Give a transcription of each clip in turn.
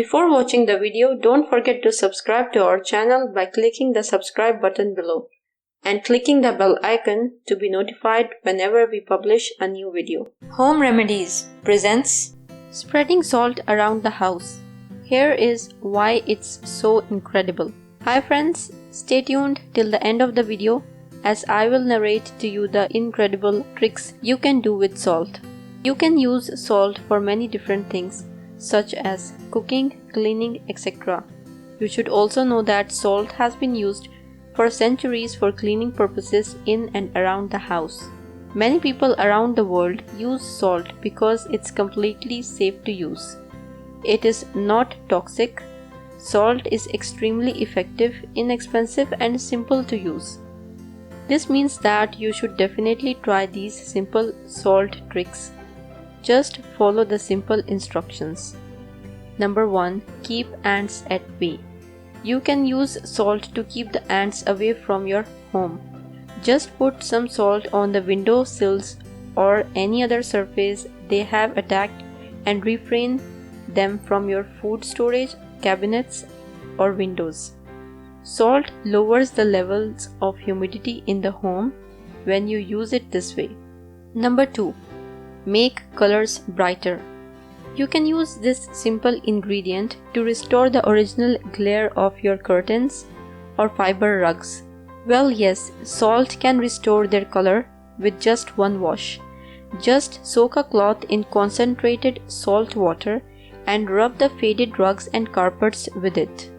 Before watching the video, don't forget to subscribe to our channel by clicking the subscribe button below and clicking the bell icon to be notified whenever we publish a new video. Home Remedies presents Spreading Salt Around the House. Here is why it's so incredible. Hi friends, stay tuned till the end of the video as I will narrate to you the incredible tricks you can do with salt. You can use salt for many different things such as cooking, cleaning, etc. You should also know that salt has been used for centuries for cleaning purposes in and around the house. Many people around the world use salt because it's completely safe to use. It is not toxic. Salt is extremely effective, inexpensive and simple to use. This means that you should definitely try these simple salt tricks. Just follow the simple instructions. Number 1. Keep ants at bay. You can use salt to keep the ants away from your home. Just put some salt on the window sills or any other surface they have attacked and refrain them from your food storage, cabinets or windows. Salt lowers the levels of humidity in the home when you use it this way. Number 2. Make colors brighter. You can use this simple ingredient to restore the original glare of your curtains or fiber rugs. Well, yes, salt can restore their color with just one wash. Just soak a cloth in concentrated salt water and rub the faded rugs and carpets with it.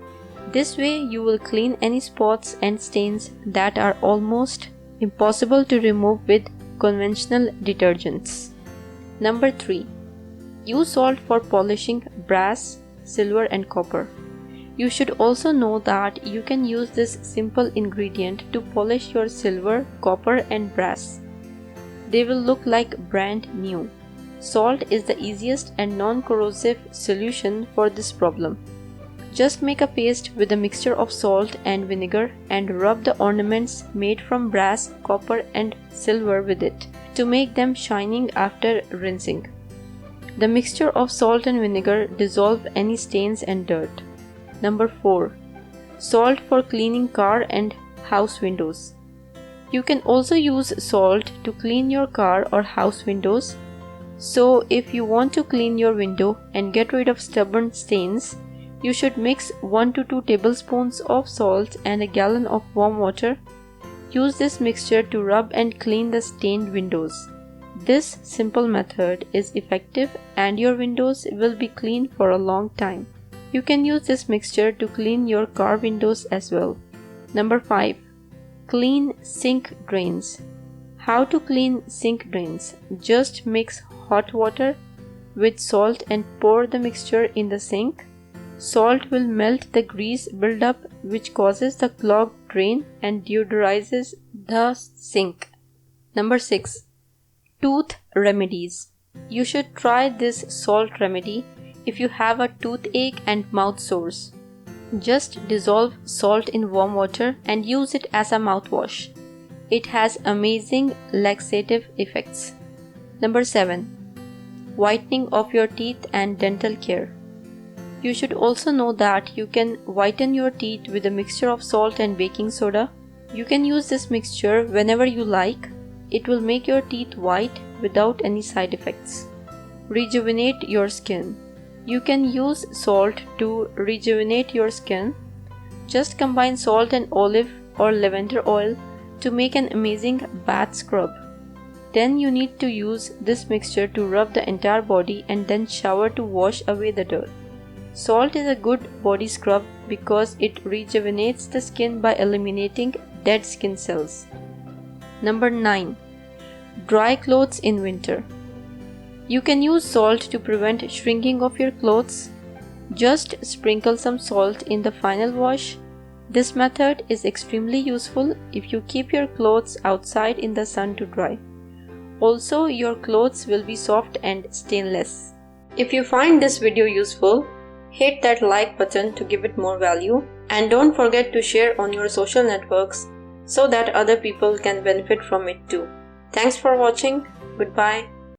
This way you will clean any spots and stains that are almost impossible to remove with conventional detergents. Number 3. Use salt for polishing brass, silver and copper. You should also know that you can use this simple ingredient to polish your silver, copper and brass. They will look like brand new. Salt is the easiest and non-corrosive solution for this problem. Just make a paste with a mixture of salt and vinegar and rub the ornaments made from brass, copper and silver with it to make them shining after rinsing. The mixture of salt and vinegar dissolve any stains and dirt. Number 4. Salt for cleaning car and house windows. You can also use salt to clean your car or house windows. So if you want to clean your window and get rid of stubborn stains, you should mix 1 to 2 tablespoons of salt and a gallon of warm water. Use this mixture to rub and clean the stained windows. This simple method is effective and your windows will be clean for a long time. You can use this mixture to clean your car windows as well. Number 5. Clean sink drains. How to clean sink drains? Just mix hot water with salt and pour the mixture in the sink. Salt will melt the grease buildup which causes the clogged drain and deodorizes the sink. Number 6. Tooth remedies. You should try this salt remedy if you have a toothache and mouth sores. Just dissolve salt in warm water and use it as a mouthwash. It has amazing laxative effects. Number 7. Whitening of your teeth and dental care. You should also know that you can whiten your teeth with a mixture of salt and baking soda. You can use this mixture whenever you like. It will make your teeth white without any side effects. Rejuvenate your skin. You can use salt to rejuvenate your skin. Just combine salt and olive or lavender oil to make an amazing bath scrub. Then you need to use this mixture to rub the entire body and then shower to wash away the dirt. Salt is a good body scrub because it rejuvenates the skin by eliminating dead skin cells. Number 9. Dry clothes in winter. You can use salt to prevent shrinking of your clothes. Just sprinkle some salt in the final wash. This method is extremely useful if you keep your clothes outside in the sun to dry. Also, your clothes will be soft and stainless. If you find this video useful, hit that like button to give it more value and don't forget to share on your social networks so that other people can benefit from it too. Thanks for watching. Goodbye.